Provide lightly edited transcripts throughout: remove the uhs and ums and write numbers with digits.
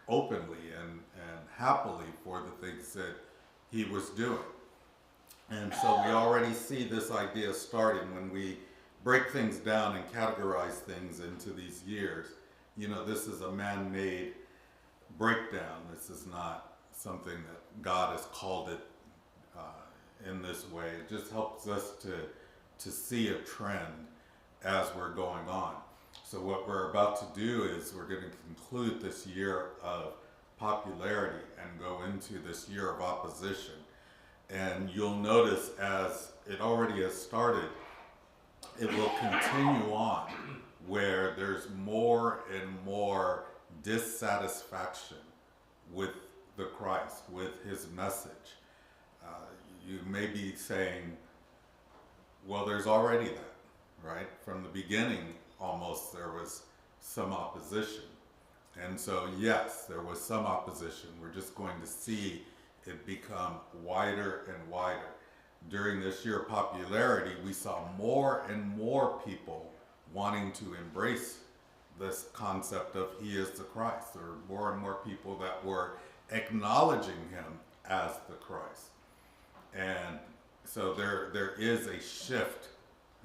openly and happily for the things that he was doing. And so we already see this idea starting when we break things down and categorize things into these years. You know, this is a man-made breakdown. This is not something that God has called it in this way. It just helps us to see a trend as we're going on. So what we're about to do is we're going to conclude this year of popularity and go into this year of opposition. And you'll notice as it already has started, it will continue on where there's more and more dissatisfaction with the Christ, with his message. You may be saying, well, there's already that, right? From the beginning, almost there was some opposition. And so, yes, there was some opposition. We're just going to see it become wider and wider. During this year of popularity, we saw more and more people wanting to embrace this concept of he is the Christ. There were more and more people that were acknowledging him as the Christ. And so there is a shift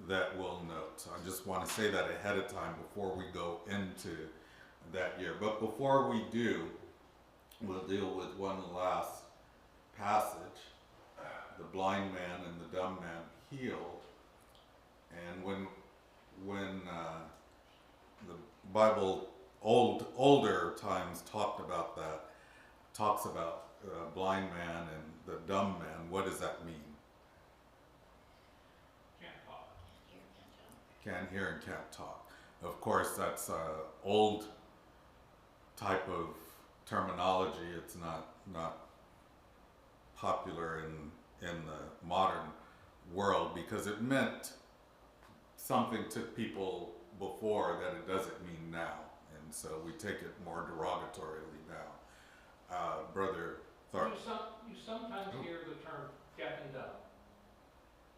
that we'll note. So I just want to say that ahead of time before we go into that year. But before we do, we'll deal with one last passage. The blind man and the dumb man healed. And when the Bible older times talks about blind man and the dumb man, what does that mean? Can't talk. Can't hear and can't talk. Of course, that's old type of terminology. It's not popular in the modern world because it meant something to people before that it doesn't mean now, and so we take it more derogatorily now. Brother Tharp. You sometimes hear the term deaf and dumb.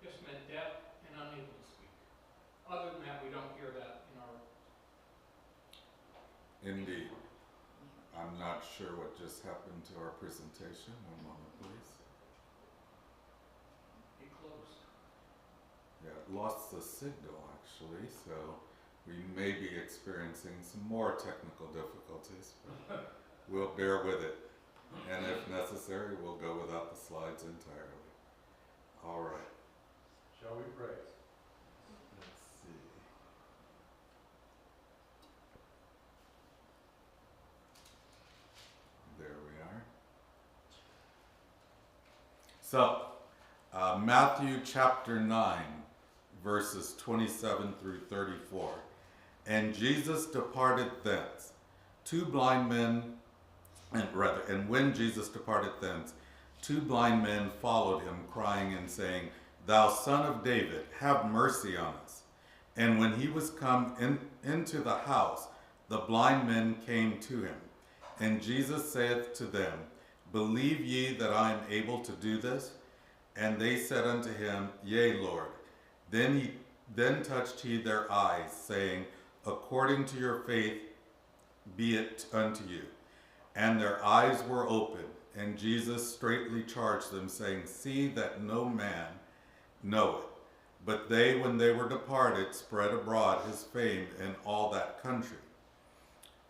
Just meant deaf and unable to speak. Other than that, we don't hear that in our... Indeed. I'm not sure what just happened to our presentation. One moment, please. It closed. Yeah, it lost the signal actually, so we may be experiencing some more technical difficulties, but we'll bear with it. And if necessary, we'll go without the slides entirely. All right. Shall we pray? Let's see. There we are. So, Matthew chapter 9, verses 27 through 34. And Jesus departed thence. And when Jesus departed thence, two blind men followed him, crying and saying, Thou son of David, have mercy on us. And when he was come into the house, the blind men came to him. And Jesus saith to them, Believe ye that I am able to do this? And they said unto him, Yea, Lord. Then touched he their eyes, saying, According to your faith be it unto you. And their eyes were opened, and Jesus straitly charged them, saying, See that no man know it. But they, when they were departed, spread abroad his fame in all that country.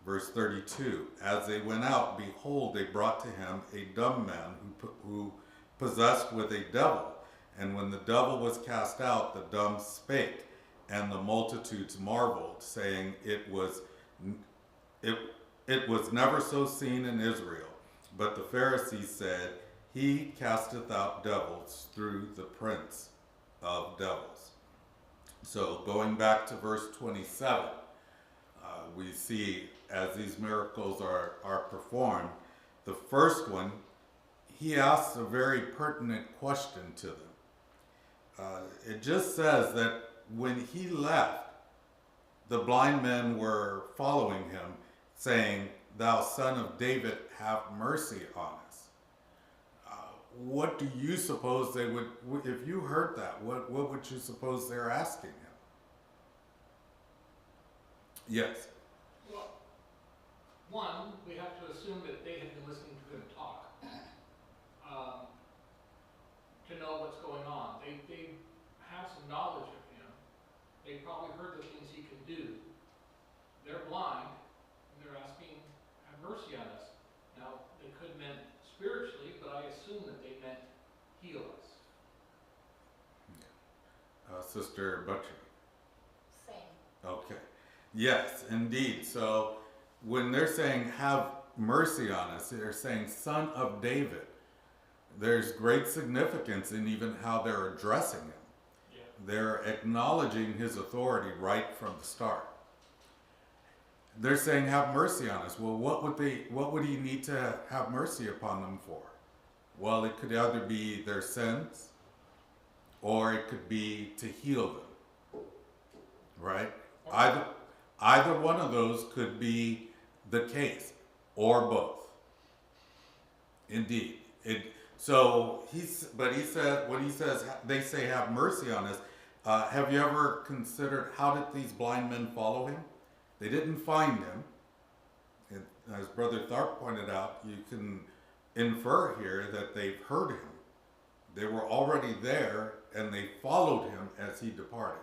Verse 32, As they went out, behold, they brought to him a dumb man who possessed with a devil. And when the devil was cast out, the dumb spake, and the multitudes marveled, saying, It was never so seen in Israel. But the Pharisees said, He casteth out devils through the prince of devils. So going back to verse 27, we see as these miracles are performed, the first one, he asks a very pertinent question to them. It just says that when he left, the blind men were following him, saying, Thou son of David, have mercy on us. What do you suppose they would, if you heard that, what would you suppose they're asking him? Yes. Well, one, we have to assume that they had been listening to him talk, to know what's going on. They have some knowledge of him. They probably heard the things he can do. They're blind, and they're asking, have mercy on us. Now, they could have meant spiritually, but I assume that they meant heal us. Sister Butcher. Same. Okay. Yes, indeed. So when they're saying have mercy on us, they're saying Son of David. There's great significance in even how they're addressing him. Yeah. They're acknowledging his authority right from the start. They're saying have mercy on us. Well, what would he need to have mercy upon them for? Well, it could either be their sins or it could be to heal them. Right? Either one of those could be the case, or both. Indeed. He said, when he says, they say have mercy on us, have you ever considered how did these blind men follow him? They didn't find him. And as Brother Tharp pointed out, you can infer here that they've heard him. They were already there and they followed him as he departed.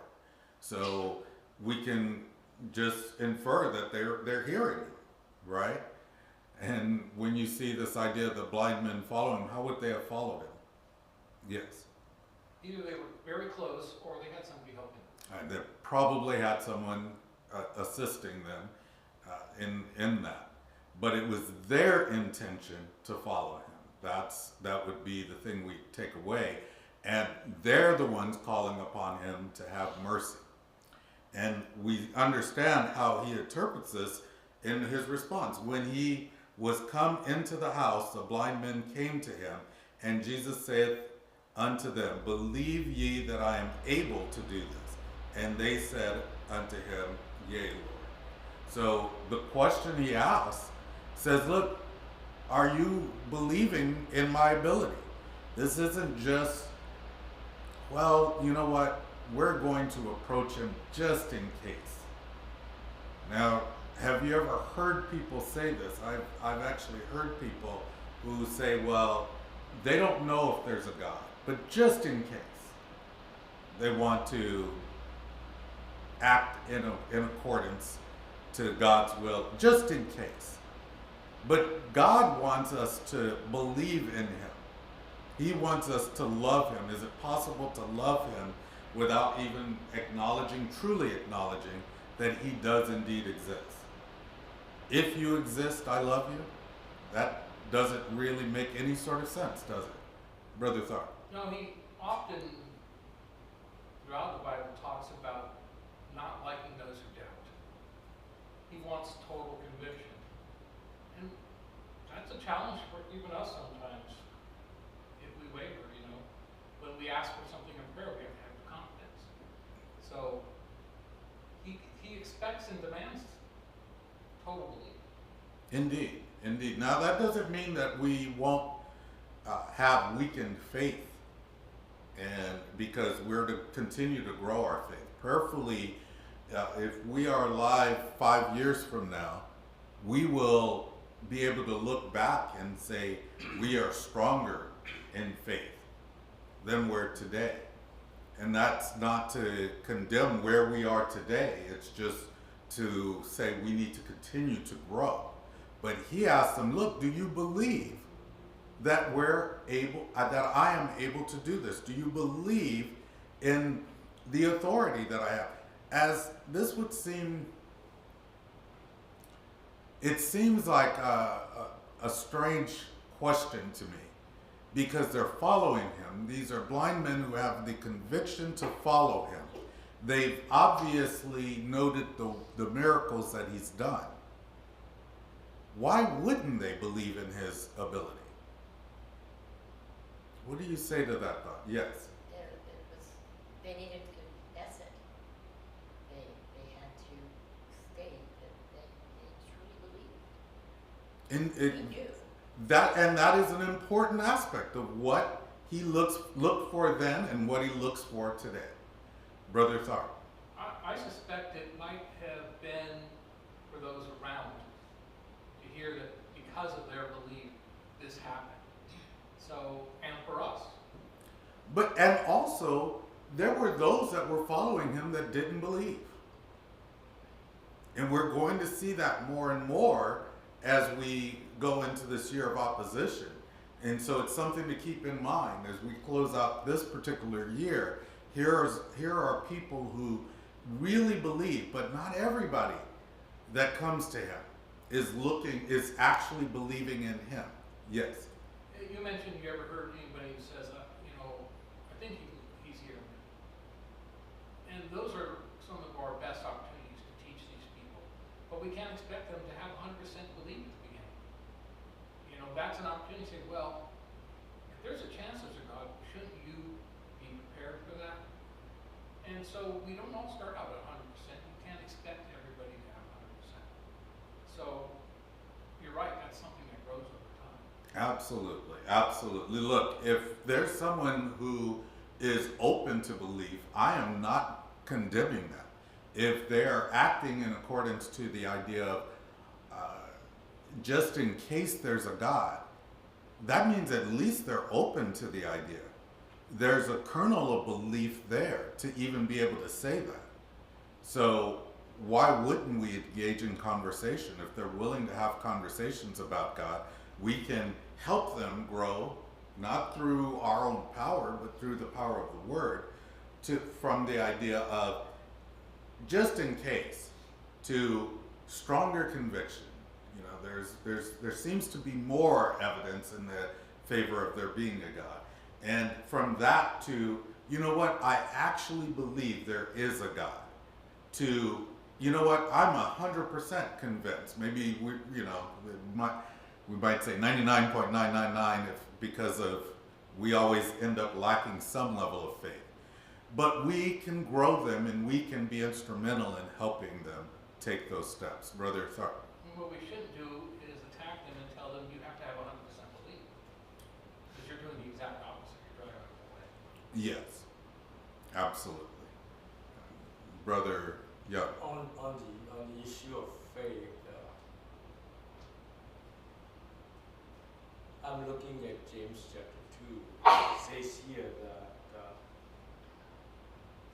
So we can just infer that they're hearing him, right? And when you see this idea of the blind men following him, how would they have followed him? Yes. Either they were very close or they had somebody helping them. They probably had someone assisting them in that. But it was their intention to follow him. That would be the thing we take away. And they're the ones calling upon him to have mercy. And we understand how he interprets this in his response. When he was come into the house, the blind men came to him, and Jesus saith unto them, believe ye that I am able to do this? And they said unto him, yea, Lord. So the question he asks says, look, are you believing in my ability? This isn't just, well, you know what? We're going to approach him just in case. Now, have you ever heard people say this? I've actually heard people who say, well, they don't know if there's a God, but just in case, they want to act in accordance to God's will, just in case. But God wants us to believe in him. He wants us to love him. Is it possible to love him without even truly acknowledging that he does indeed exist? If you exist, I love you. That doesn't really make any sort of sense, does it? Brother Tharp. No, he often, throughout the Bible, talks about not liking those who doubt. He wants total conviction. And that's a challenge for even us sometimes, if we waver, When we ask for something in prayer, we have to have confidence. So, he expects and demands total belief. Indeed, indeed. Now that doesn't mean that we won't have weakened faith, and because we're to continue to grow our faith. Prayerfully, if we are alive 5 years from now, we will be able to look back and say we are stronger in faith than we're today. And that's not to condemn where we are today. It's just to say we need to continue to grow. But he asked them, look, do you believe that that I am able to do this? Do you believe in the authority that I have? As this would seem, it seems like a strange question to me, because they're following him. These are blind men who have the conviction to follow him. They've obviously noted the miracles that he's done. Why wouldn't they believe in his ability? What do you say to that thought? Yes. They needed to confess it. They had to state that they truly believed. He knew. That is an important aspect of what he looked for then and what he looks for today. Brother Tharp. I suspect it might have been for those around to hear that because of their belief, this happened. So, and for us. And also, there were those that were following him that didn't believe. And we're going to see that more and more as we go into this year of opposition. And so it's something to keep in mind as we close out this particular year. Here are people who really believe, but not everybody that comes to him is actually believing in him. Yes. You mentioned you ever heard anybody who says, I think he's here. And those are some of our best opportunities to teach these people. But we can't expect them to have 100% belief at the beginning. That's an opportunity to say, well, if there's a chance there's a God, shouldn't you be prepared for that? And so we don't all start out at 100%. You can't expect everybody to have 100%. So you're right, that's something that grows over time. Absolutely, absolutely. Look, if there's someone who is open to belief, I am not condemning them. If they are acting in accordance to the idea of just in case there's a God, that means at least they're open to the idea. There's a kernel of belief there to even be able to say that. So why wouldn't we engage in conversation? If they're willing to have conversations about God, we can help them grow, not through our own power, but through the power of the Word, from the idea of just in case to stronger conviction. There seems to be more evidence in the favor of there being a God. And from that to, I actually believe there is a God. To, I'm 100% convinced. Maybe we might say 99.999 because we always end up lacking some level of faith. But we can grow them and we can be instrumental in helping them take those steps. Brother Tharp. What we shouldn't do is attack them and tell them you have to have 100% belief. Because you're doing the exact opposite. You're driving them away. Yes, absolutely. Brother, yeah. On the issue of faith, I'm looking at James chapter 2. It says here that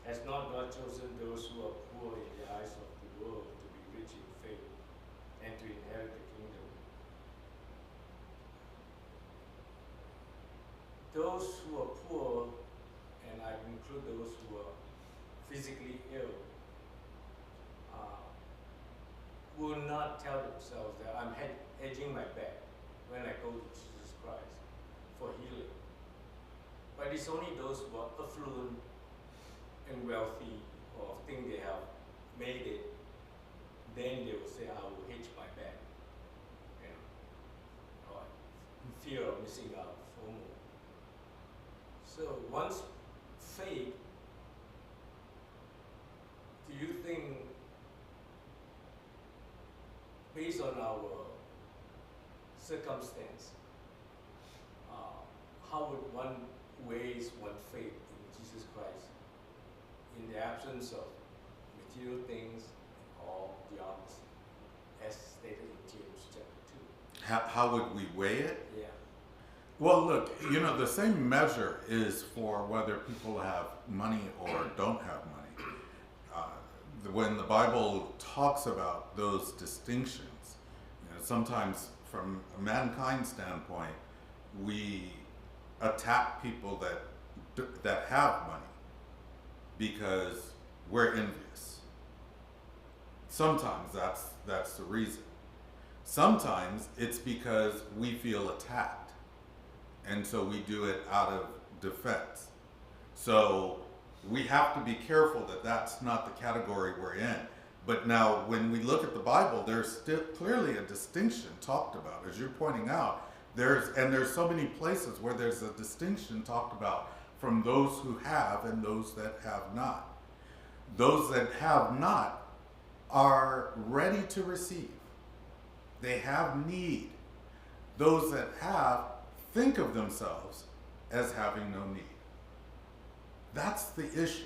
has not God chosen those who are poor in the eyes of the world to be rich in faith and to inherit the kingdom? Those who are poor, and I include those who are physically ill, will not tell themselves that I'm hedging my bet when I go to Jesus Christ for healing. But it's only those who are affluent and wealthy or think they have made it, then they will say, I will hedge my bet. Or fear of missing out, FOMO. So once faith, do you think, based on our circumstance, how would one weighs one faith in Jesus Christ in the absence of material things or the opposite, as stated in James chapter 2? How would we weigh it? Yeah. Well, look, the same measure is for whether people have money or don't have money. When the Bible talks about those distinctions, sometimes from a mankind standpoint, we attack people that have money because we're envious. Sometimes that's the reason. Sometimes it's because we feel attacked, and so we do it out of defense. So we have to be careful that that's not the category we're in. But now, when we look at the Bible, there's still clearly a distinction talked about, as you're pointing out. There's so many places where there's a distinction talked about from those who have and those that have not. Those that have not are ready to receive. They have need. Those that have think of themselves as having no need. That's the issue.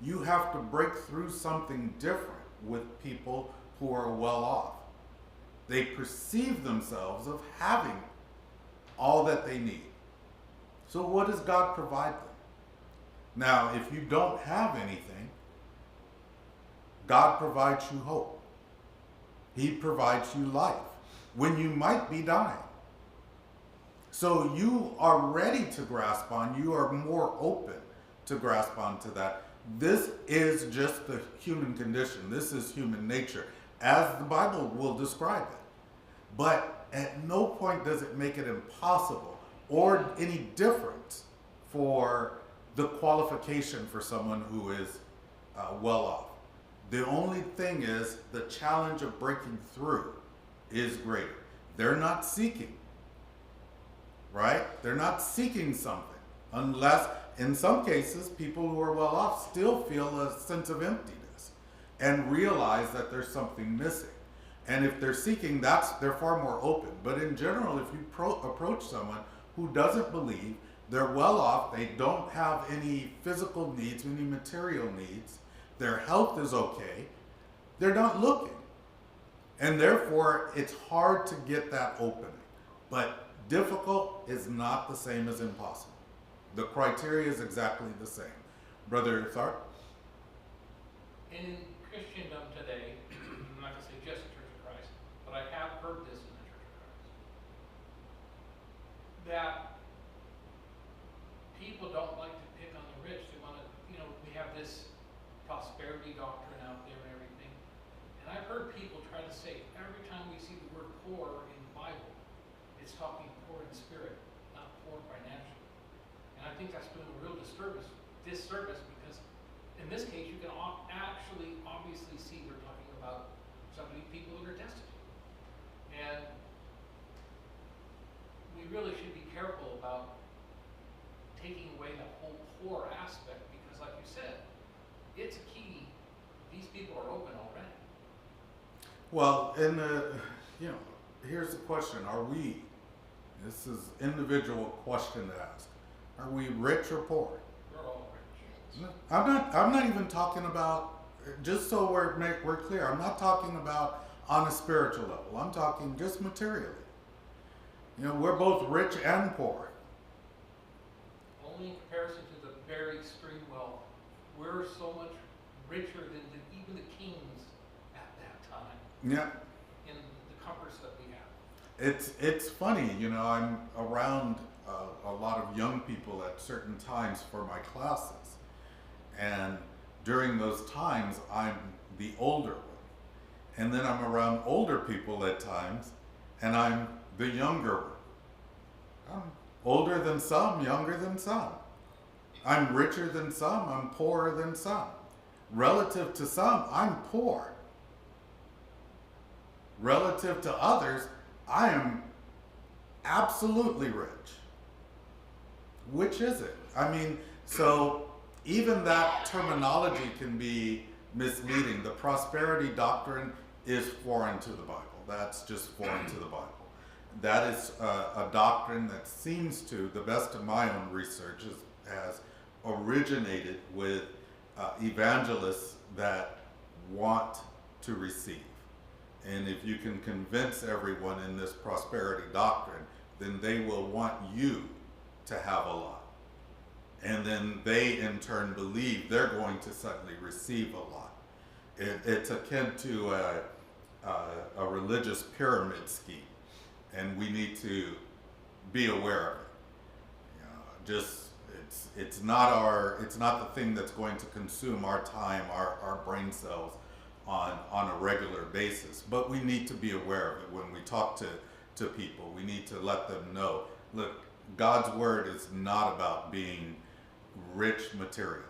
You have to break through something different with people who are well off. They perceive themselves of having all that they need. So what does God provide them? Now, if you don't have anything, God provides you hope. He provides you life when you might be dying. So you are ready to grasp on, you are more open to grasp onto that. This is just the human condition. This is human nature, as the Bible will describe it. But at no point does it make it impossible or any different for the qualification for someone who is well off. The only thing is the challenge of breaking through is greater. They're not seeking, right? They're not seeking something unless, in some cases, people who are well off still feel a sense of emptiness and realize that there's something missing. And if they're seeking, they're far more open. But in general, if you approach someone who doesn't believe, they're well off, they don't have any physical needs, any material needs, their health is okay, they're not looking. And therefore, it's hard to get that opening. But difficult is not the same as impossible. The criteria is exactly the same. Brother Tharp? In Christendom today, I'm not going to say just the Church of Christ, but I have heard this in the Church of Christ, that people don't like to pick on the rich. They want to, we have this prosperity doctrine out there and everything. And I've heard people try to say every time we see the word poor in the Bible, it's talking poor in spirit, not poor financially. And I think that's doing a real disservice because in this case, you can actually obviously see they're talking about people that are destitute. And we really should be careful about taking away the whole poor aspect because, like you said, it's a key. These people are open already. Well, and here's the question: are we? This is individual question to ask. Are we rich or poor? We're all rich. I'm not even talking about. Just so we're clear, I'm not talking about on a spiritual level. I'm talking just materially. We're both rich and poor. Only in comparison to the very extreme wealth, we're so much richer than even the kings at that time. Yeah. In the comforts that we have. It's funny, I'm around a lot of young people at certain times for my classes, and during those times I'm the older one, and then I'm around older people at times, and I'm the younger one. I'm older than some, younger than some. I'm richer than some, I'm poorer than some. Relative to some, I'm poor. Relative to others, I am absolutely rich. Which is it? So even that terminology can be misleading. The prosperity doctrine is foreign to the Bible. That's just foreign to the Bible. That is a doctrine that seems to, the best of my own research, has originated with evangelists that want to receive. And if you can convince everyone in this prosperity doctrine, then they will want you to have a lot. And then they in turn believe they're going to suddenly receive a lot. It's akin to a religious pyramid scheme, and we need to be aware of it. It's not the thing that's going to consume our time, our brain cells on a regular basis. But we need to be aware of it when we talk to people. We need to let them know, look, God's word is not about being rich materially.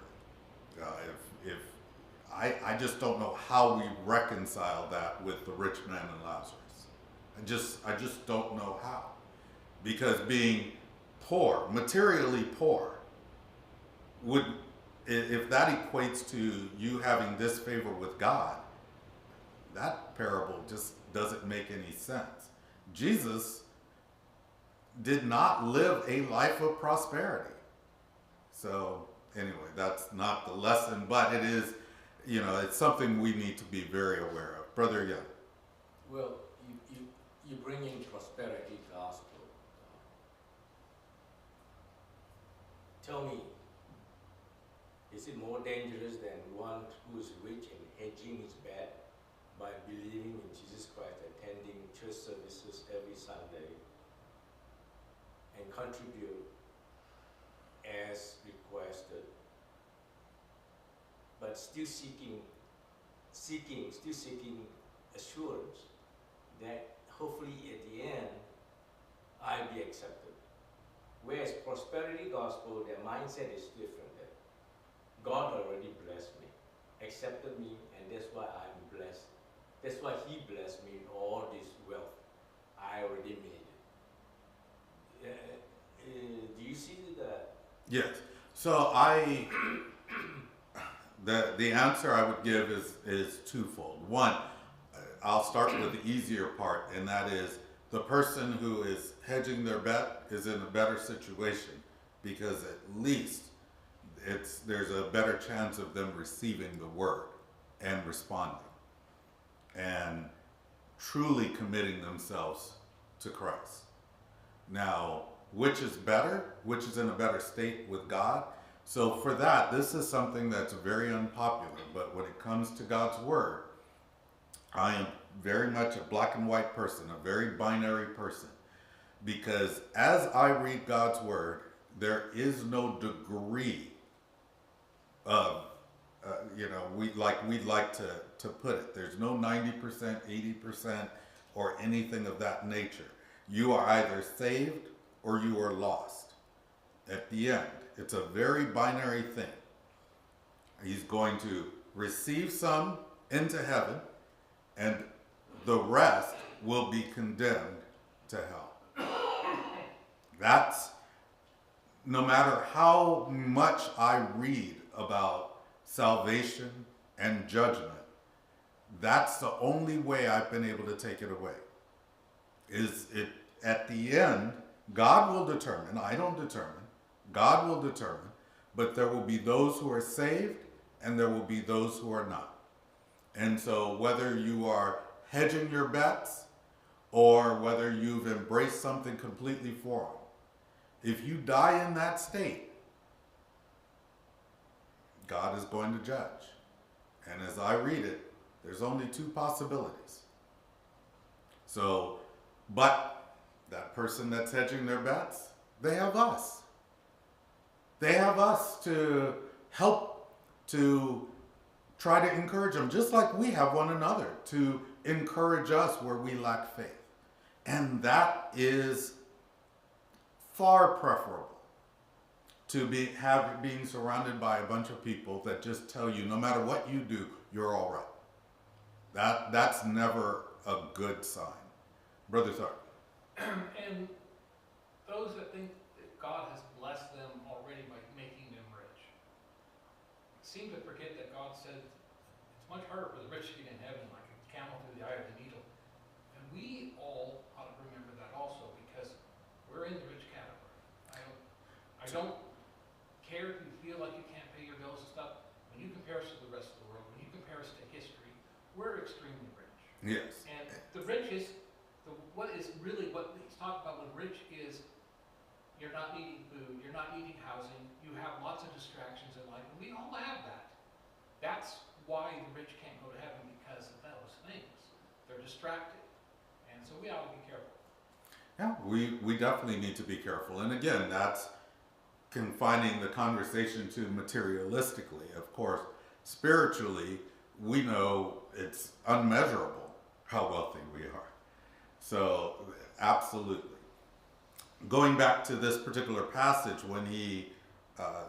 I just don't know how we reconcile that with the rich man and Lazarus. I just don't know how. Because being poor, materially poor, if that equates to you having disfavor with God, that parable just doesn't make any sense. Jesus did not live a life of prosperity. So anyway, that's not the lesson, but it is, it's something we need to be very aware of. Brother Young. Well, you bring in prosperity gospel. Tell me, is it more dangerous than one who is rich and hedging his bet by believing in Jesus Christ, attending church services every Sunday, and contribute as requested, but still seeking assurance that hopefully at the end I'll be accepted. Whereas prosperity gospel, their mindset is different. That God already blessed me, accepted me, and that's why I'm blessed. That's why He blessed me with all this wealth. I already made it. Do you see that? Yes. So the answer I would give is twofold. One, I'll start with the easier part, and that is the person who is hedging their bet is in a better situation because at least there's a better chance of them receiving the word and responding and truly committing themselves to Christ. Now, which is better? Which is in a better state with God? So for that, this is something that's very unpopular, but when it comes to God's word, I am very much a black and white person, a very binary person, because as I read God's word, there is no degree of, we'd like to put it. There's no 90%, 80%, or anything of that nature. You are either saved or you are lost. At the end, it's a very binary thing. He's going to receive some into heaven, and the rest will be condemned to hell. That's, no matter how much I read about salvation and judgment, that's the only way I've been able to take it away. Is it at the end, God will determine, I don't determine, God will determine, but there will be those who are saved and there will be those who are not. And so whether you are hedging your bets or whether you've embraced something completely foreign, if you die in that state, God is going to judge. And as I read it, there's only two possibilities. So, but that person that's hedging their bets, they have us. They have us to help, to try to encourage them, just like we have one another to encourage us where we lack faith. And that is far preferable to being surrounded by a bunch of people that just tell you no matter what you do, you're all right. That's never a good sign. Brother Tharp. And those that think that God has blessed them already by making them rich seem to forget that God said it's much harder for the rich to get in heaven like a camel through the eye of the needle. And we all ought to remember that also, because we're in the rich category. I don't care if you feel like you can't pay your bills and stuff. When you compare us to the rest of the world, when you compare us to history, we're extremely rich. Yes. And the richest, what is really what he's talking about when rich is, you're not needing food, you're not needing housing, you have lots of distractions in life, and we all have that. That's why the rich can't go to heaven, because of those things. They're distracted. And so we ought to be careful. Yeah, we definitely need to be careful. And again, that's confining the conversation to materialistically. Of course, spiritually, we know it's unmeasurable how wealthy we are. So, absolutely. Going back to this particular passage, when he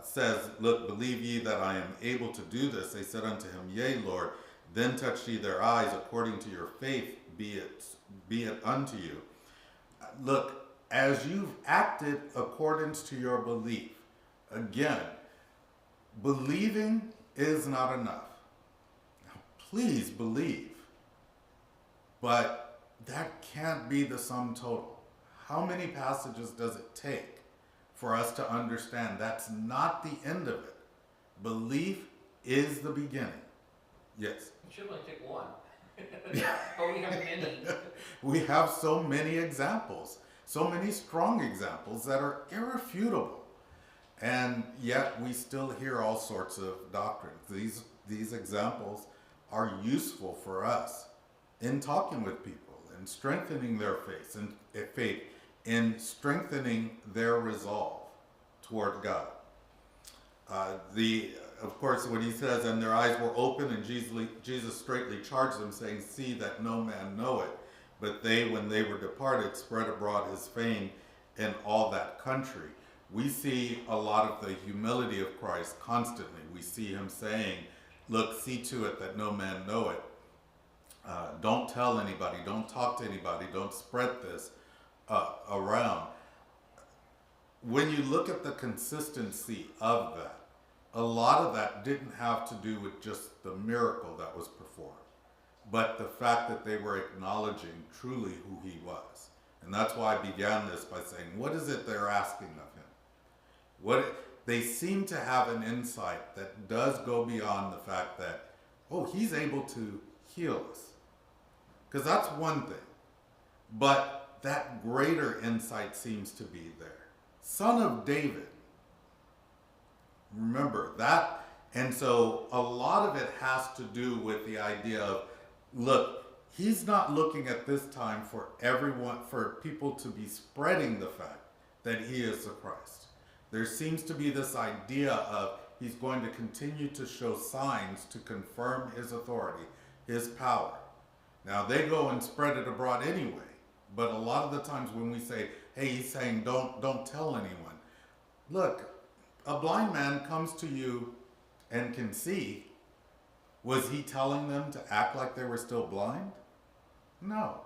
says, "Look, believe ye that I am able to do this," they said unto him, "Yea, Lord. Then touched ye their eyes, according to your faith be it unto you." Look, as you've acted according to your belief, again, believing is not enough. Now, please believe, but that can't be the sum total. How many passages does it take for us to understand that's not the end of it? Belief is the beginning. Yes. It should only take one. But we have many. We have so many examples, so many strong examples that are irrefutable. And yet we still hear all sorts of doctrines. These examples are useful for us in talking with people and strengthening their faith, in strengthening their resolve toward God. Of course, when he says, and their eyes were open, and Jesus straightly charged them, saying, see that no man know it. But they, when they were departed, spread abroad his fame in all that country. We see a lot of the humility of Christ constantly. We see him saying, look, see to it that no man know it. Don't tell anybody, don't talk to anybody, don't spread this around. When you look at the consistency of that, a lot of that didn't have to do with just the miracle that was performed, but the fact that they were acknowledging truly who he was. And that's why I began this by saying, what is it they're asking of him? They seem to have an insight that does go beyond the fact that, oh, he's able to heal us. Because that's one thing. But that greater insight seems to be there. Son of David. Remember that. And so a lot of it has to do with the idea of, look, he's not looking at this time for everyone, for people to be spreading the fact that he is the Christ. There seems to be this idea of he's going to continue to show signs to confirm his authority, his power. Now they go and spread it abroad anyway, but a lot of the times when we say, hey, he's saying don't tell anyone. Look, a blind man comes to you and can see. Was he telling them to act like they were still blind? No.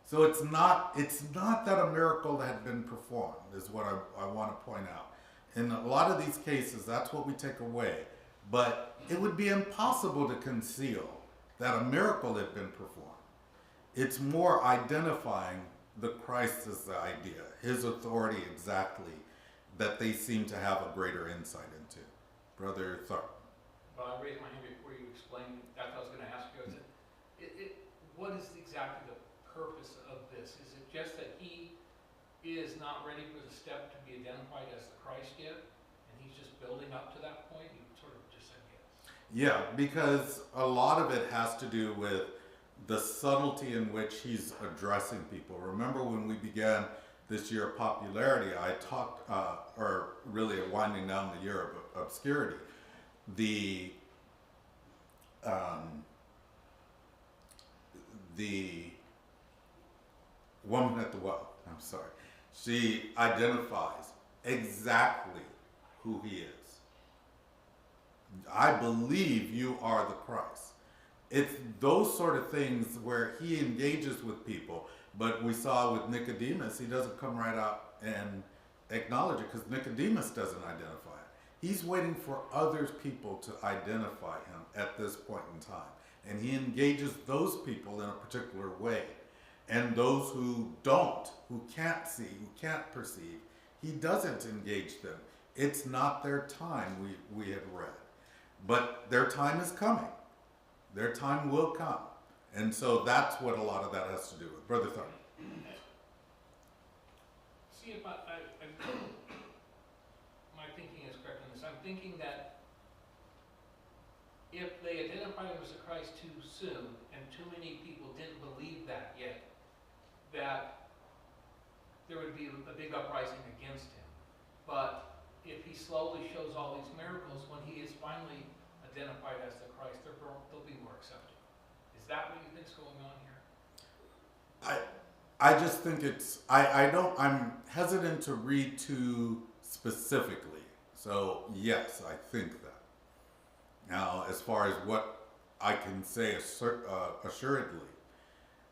So it's not that a miracle had been performed, is what I want to point out. In a lot of these cases, that's what we take away. But it would be impossible to conceal that a miracle had been performed. It's more identifying the Christ as the idea, his authority exactly, that they seem to have a greater insight into. Brother Tharp. Well, I raised my hand before you explained. That's what I was going to ask you. What is exactly the purpose of this? Is it just that he is not ready for the step to be identified as the Christ yet, and he's just building up to that point? You sort of just said yes. Yeah, because a lot of it has to do with the subtlety in which he's addressing people. Remember when we began this year of popularity, I talked, or really winding down the year of obscurity, the woman at the well, I'm sorry, she identifies exactly who he is. I believe you are the Christ. It's those sort of things where he engages with people. But we saw with Nicodemus, he doesn't come right out and acknowledge it because Nicodemus doesn't identify it. He's waiting for other people to identify him at this point in time. And he engages those people in a particular way. And those who don't, who can't see, who can't perceive, he doesn't engage them. It's not their time, we had read. But their time is coming. Their time will come. And so that's what a lot of that has to do with. Brother Thurman. See if my thinking is correct on this. I'm thinking that if they identified him as the Christ too soon, and too many people didn't believe that yet, that there would be a big uprising against him. But if he slowly shows all these miracles, when he is finally identified as the Christ, they'll be more accepting. Is that what you think's going on here? I just think I'm hesitant to read too specifically. So yes, I think that. Now, as far as what I can say assuredly,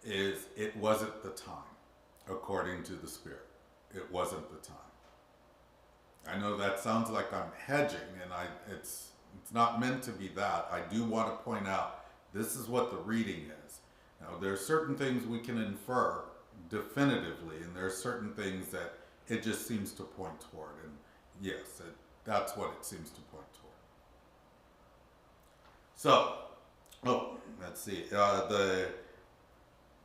is it wasn't the time, according to the Spirit. It wasn't the time. I know that sounds like I'm hedging, and it's not meant to be that. I do want to point out this is what the reading is. Now, there are certain things we can infer definitively, and there are certain things that it just seems to point toward. And yes, that's what it seems to point toward. So, Oh, let's see. The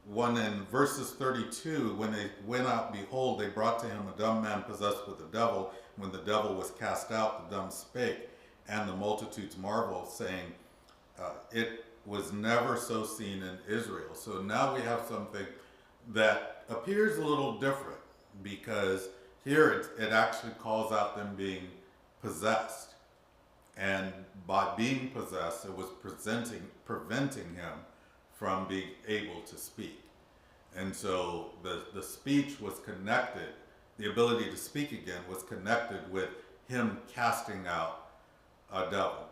one in verses 32, when they went out, behold, they brought to him a dumb man possessed with the devil. When the devil was cast out, the dumb spake, and the multitudes marveled, saying, it was never so seen in Israel. So now we have something that appears a little different, because here it actually calls out them being possessed. And by being possessed, it was preventing him from being able to speak. And so the speech was connected, the ability to speak again was connected with him casting out a devil.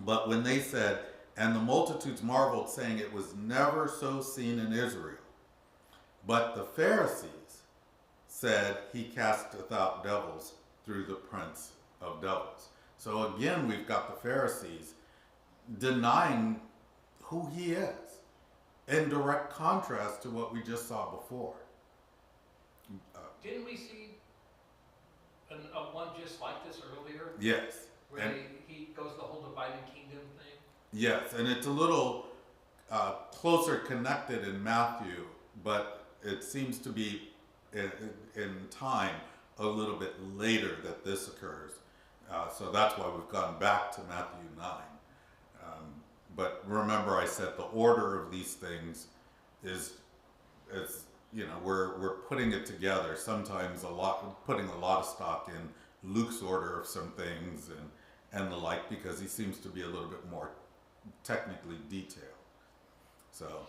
But when they said, and the multitudes marveled, saying it was never so seen in Israel. But the Pharisees said he casteth out devils through the prince of devils. So again, we've got the Pharisees denying who he is, in direct contrast to what we just saw before. Didn't we see one just like this earlier? Yes. Where And he goes the whole divided kingdom thing? yes, and it's a little closer connected in Matthew, but it seems to be in time a little bit later that this occurs. So that's why we've gone back to Matthew 9. But remember, I said the order of these things is you know, we're putting it together. Sometimes putting a lot of stock in Luke's order of some things and the like, because he seems to be a little bit more technically detailed. So,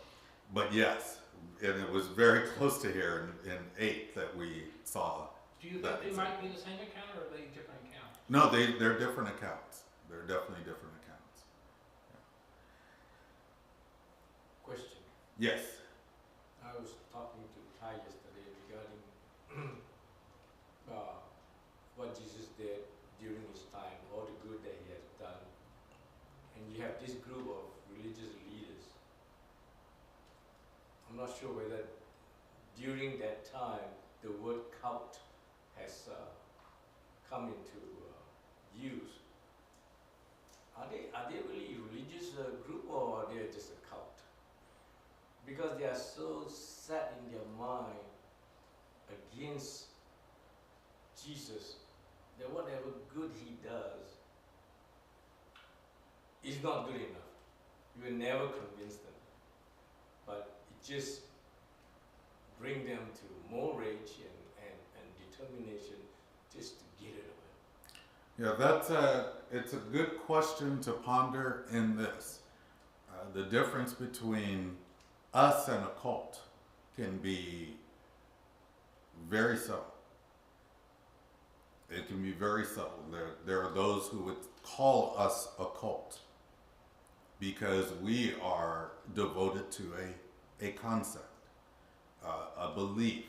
but yes, and it was very close to here in 8 that we saw. Do you think they might be the same account, or are they different accounts? No, they're different accounts. They're definitely different accounts. Question. Yes. I was talking to Ty yesterday regarding what Jesus did during his time, all the good that he has done. And you have this group of religious leaders. I'm not sure whether during that time the word cult has come into use. Are they really a religious group, or are they just a cult? Because they are so set in their mind against Jesus that whatever good he does is not good enough. You will never convince them. But it just brings them to more rage and determination just to get it away. Yeah, it's a good question to ponder in this. The difference between us and a cult can be very subtle. It can be very subtle. There are those who would call us a cult because we are devoted to a concept, a belief.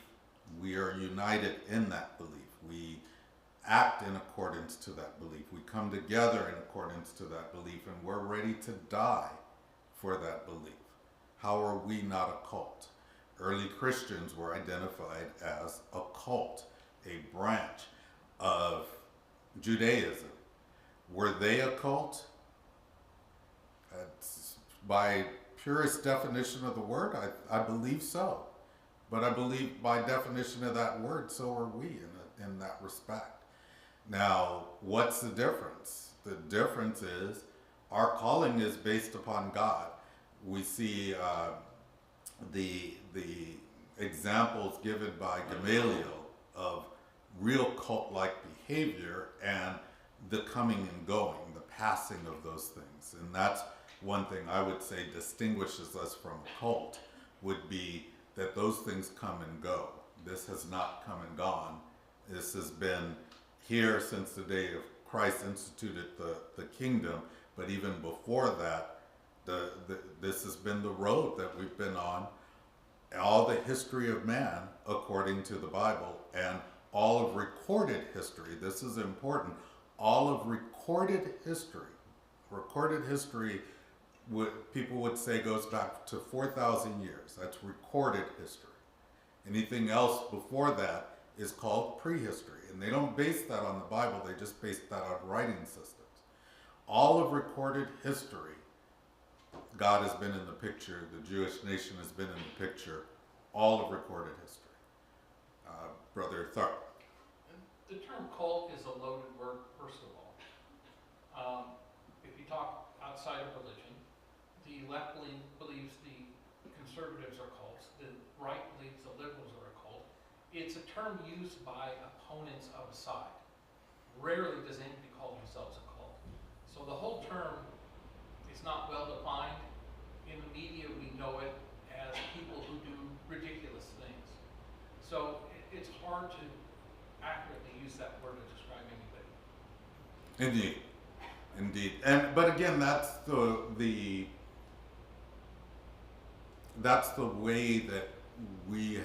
We are united in that belief. We act in accordance to that belief. We come together in accordance to that belief, and we're ready to die for that belief. How are we not a cult? Early Christians were identified as a cult, a branch of Judaism. Were they a cult? By purest definition of the word, I believe so. But I believe by definition of that word, so are we in that respect. Now, what's the difference? The difference is our calling is based upon God. We see the examples given by Gamaliel of real cult-like behavior and the coming and going, the passing of those things. And that's one thing I would say distinguishes us from a cult, would be that those things come and go. This has not come and gone. This has been here since the day of Christ instituted the kingdom, but even before that, this has been the road that we've been on. All the history of man, according to the Bible, and all of recorded history, this is important, all of recorded history, people would say goes back to 4,000 years. That's recorded history. Anything else before that is called prehistory. And they don't base that on the Bible, they just base that on writing systems. All of recorded history God has been in the picture, the Jewish nation has been in the picture, all of recorded history. Brother Tharp. The term cult is a loaded word, first of all. If you talk outside of religion, the left believes the conservatives are cults, the right believes the liberals are a cult. It's a term used by opponents of a side. Rarely does anybody call themselves a cult. So the whole term is not well defined. In the media, we know it as people who do ridiculous things. So it's hard to accurately use that word to describe anybody. Indeed. But again, that's the way that we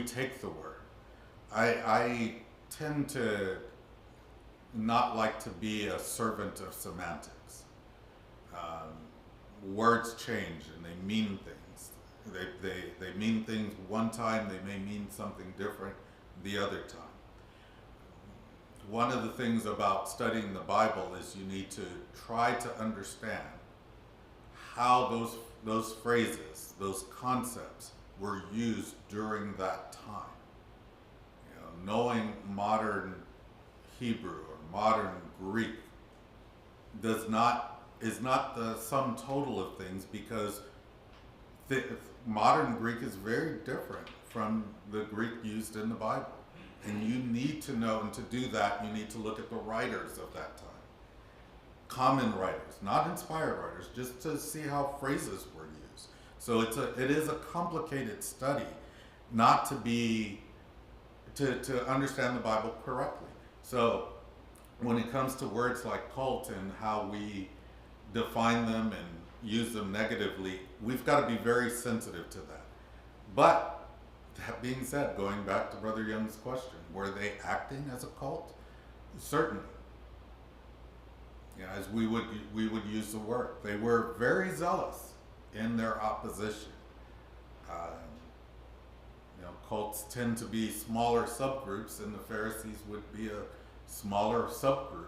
take the word. I tend to not like to be a servant of semantics. Words change and they mean things. They mean things one time, they may mean something different the other time. One of the things about studying the Bible is you need to try to understand how those phrases, those concepts were used during that time. Knowing modern Hebrew or modern Greek is not the sum total of things, because modern Greek is very different from the Greek used in the Bible. And you need to know, and to do that, you need to look at the writers of that time. Common writers, not inspired writers, just to see how phrases were used. So it is a complicated study, not to understand the Bible correctly. So when it comes to words like cult and how we define them and use them negatively, we've got to be very sensitive to that. But that being said, going back to Brother Young's question, were they acting as a cult? Certainly. As we would use the word. They were very zealous in their opposition. Cults tend to be smaller subgroups, and the Pharisees would be a smaller subgroup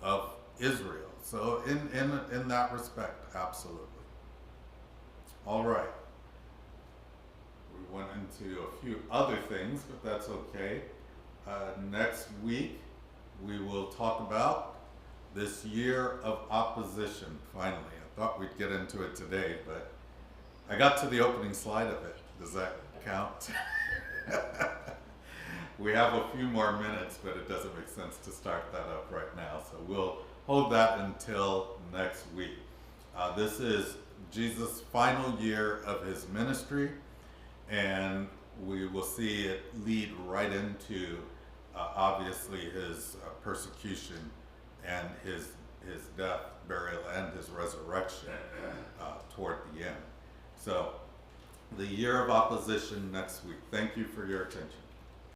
of Israel. So in that respect, absolutely. All right. We went into a few other things, but that's okay. Next week, we will talk about this year of opposition. Finally, I thought we'd get into it today, but I got to the opening slide of it. Does that count? We have a few more minutes, but it doesn't make sense to start that up right now. So we'll hold that until next week. This is Jesus' final year of his ministry, and we will see it lead right into obviously his persecution and his death, burial, and his resurrection toward the end. So the year of opposition next week. Thank you for your attention.